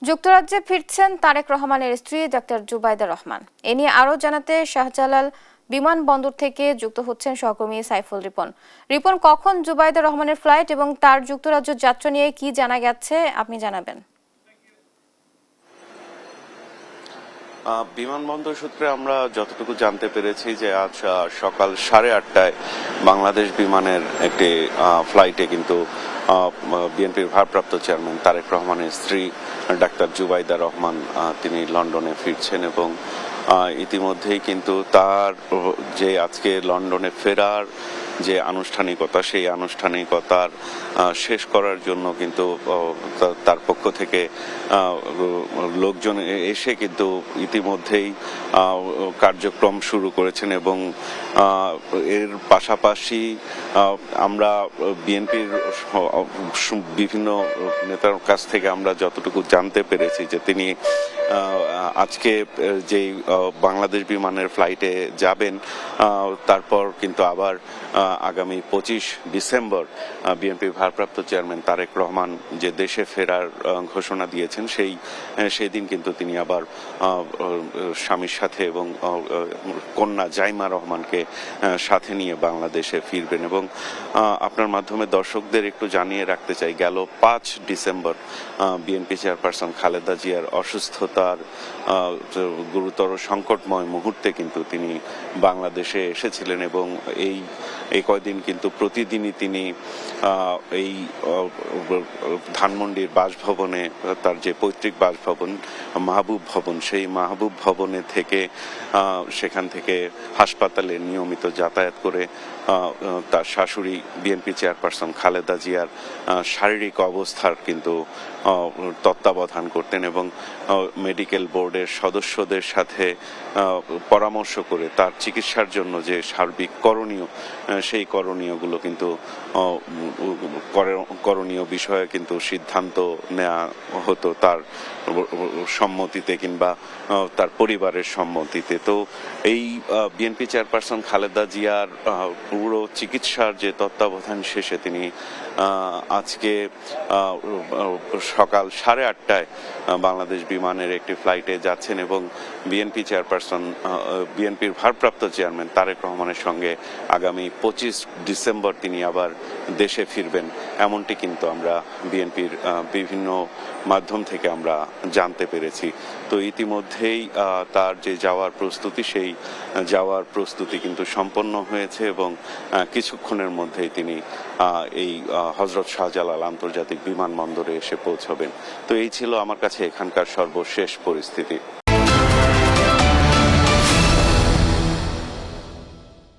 যুক্তরাজ্যে ফিরছেন তারেক রহমানের স্ত্রী ডাক্তার জুবাইদা রহমান। এ নিয়ে আরও জানাতে শাহজালাল বিমানবন্দর থেকে যুক্ত হচ্ছেন সহকর্মী সাইফুল রিপন। রিপন, কখন জুবাইদা রহমানের ফ্লাইট এবং তার যুক্তরাজ্য যাত্রা নিয়ে কি জানা গেছে আপনি জানাবেন। বিমানবন্দর সূত্রে আমরা যতটুকু জানতে পেরেছি যে আজ সকাল 8:30টায় বাংলাদেশ বিমানের একটি ফ্লাইটে কিন্তু বিএনপির ভারপ্রাপ্ত চেয়ারম্যান তারেক রহমানের স্ত্রী ডাক্তার জুবাইদা রহমান তিনি লন্ডনে ফিরছেন এবং ইতিমধ্যেই কিন্তু তার যে আজকে লন্ডনে ফেরার যে আনুষ্ঠানিকতা সেই আনুষ্ঠানিকতার শেষ করার জন্য কিন্তু তার পক্ষ থেকে লোকজন এসে কিন্তু ইতিমধ্যেই কার্যক্রম শুরু করেছেন এবং এর পাশাপাশি আমরা বিএনপির বিভিন্ন নেতার কাছ থেকে আমরা যতটুকু জানতে পেরেছি যে তিনি আজকে যেই বাংলাদেশ বিমানের ফ্লাইটে যাবেন তারপর কিন্তু আবার আগামী 25 ডিসেম্বর বিএনপির ভারপ্রাপ্ত চেয়ারম্যান তারেক রহমান যে দেশে ফেরার ঘোষণা দিয়েছেন সেই দিন কিন্তু তিনি আবার স্বামীর সাথে এবং কন্যা জাইমা রহমানকে সাথে নিয়ে বাংলাদেশে ফিরবেন এবং আপনার মাধ্যমে দর্শকদের একটু জানিয়ে রাখতে চাই, গেল 5 ডিসেম্বর বিএনপি চেয়ারপারসন খালেদা জিয়ার অসুস্থতার গুরুতর সংকটময় মুহূর্তে কিন্তু তিনি বাংলাদেশে এসেছিলেন এবং এই কয়দিন কিন্তু প্রতিদিনই তিনি এই ধানমন্ডির বাসভবনে, তার যে পৈতৃক বাসভবন মাহবুব ভবন, সেই মাহবুব ভবনে থেকে সেখান থেকে হাসপাতালে নিয়মিত যাতায়াত করে তার শাশুড়ি বিএনপি চেয়ারপারসন খালেদা জিয়ার শারীরিক অবস্থার কিন্তু তত্ত্বাবধান করতেন এবং মেডিকেল বোর্ডের সদস্যদের সাথে পরামর্শ করে তার চিকিৎসার জন্য যে সার্বিক করণীয় সেই করণীয়গুলো কিন্তু করণীয় বিষয়ে কিন্তু সিদ্ধান্ত নেওয়া হতো তার সম্মতিতে কিংবা তার পরিবারের সম্মতিতে। তো এই বিএনপি চেয়ারপারসন খালেদা জিয়ার পুরো চিকিৎসার যে তত্ত্বাবধান শেষে তিনি আজকে সকাল 8:30টায় বাংলাদেশ বিমানের একটি ফ্লাইটে যাচ্ছেন এবং বিএনপির ভারপ্রাপ্ত চেয়ারম্যান তারেক রহমানের সঙ্গে আগামী 25 ডিসেম্বর তিনি আবার দেশে ফিরবেন, এমনটি কিন্তু আমরা বিএনপির বিভিন্ন মাধ্যম থেকে আমরা জানতে পেরেছি। তো ইতিমধ্যেই তার যে যাওয়ার প্রস্তুতি, সেই যাওয়ার প্রস্তুতি কিন্তু সম্পন্ন হয়েছে এবং কিছুক্ষণের মধ্যেই তিনি এই হযরত শাহজালাল আন্তর্জাতিক বিমানবন্দরে এসে পৌঁছবেন। তো এই ছিল আমার কাছে এখানকার সর্বশেষ পরিস্থিতি।